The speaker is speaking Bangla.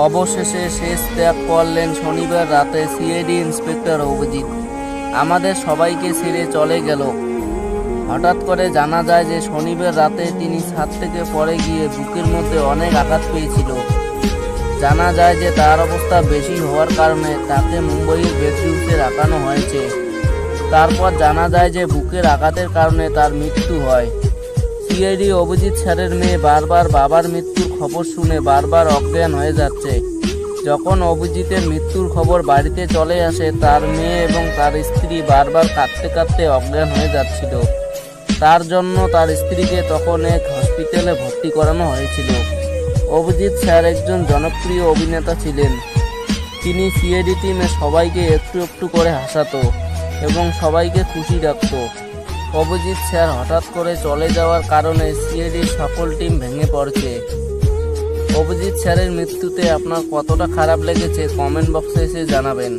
অবশেষে শেষ ত্যাগ করলেন শনিবার রাতে সিআইডি ইন্সপেক্টর অভিজিৎ। আমাদের সবাইকে ছেড়ে চলে গেল। হঠাৎ করে জানা যায় যে শনিবার রাতে তিনি ছাদ থেকে পড়ে গিয়ে বুকের মধ্যে অনেক আঘাত পেয়েছিল। জানা যায় যে তার অবস্থা বেশি হওয়ার কারণে তাকে মুম্বাইয়ের বেডরুমে রাখানো হয়েছে। তারপর জানা যায় যে বুকের আঘাতের কারণে তার মৃত্যু হয়। সিআইডি অভিজিৎ স্যারের মেয়ে বারবার বাবার মৃত্যুর খবর শুনে বারবার অজ্ঞান হয়ে যাচ্ছে। যখন অভিজিতের মৃত্যুর খবর বাড়িতে চলে আসে, তার মেয়ে এবং তার স্ত্রী বারবার কাঁদতে কাঁদতে অজ্ঞান হয়ে যাচ্ছিল। তার জন্য তার স্ত্রীকে তখন এক হসপিটালে ভর্তি করানো হয়েছিল। অভিজিৎ স্যার একজন জনপ্রিয় অভিনেতা ছিলেন। তিনি সিআইডি টিমে সবাইকে একটু একটু করে হাসাতো এবং সবাইকে খুশি রাখত। অভিজিৎ স্যার হঠাৎ করে চলে যাওয়ার কারণে সিআইডির সকল টিম ভেঙে পড়ছে। অভিজিৎ স্যারের মৃত্যুতে আপনার কতটা খারাপ লেগেছে কমেন্ট বক্সে এসে জানাবেন।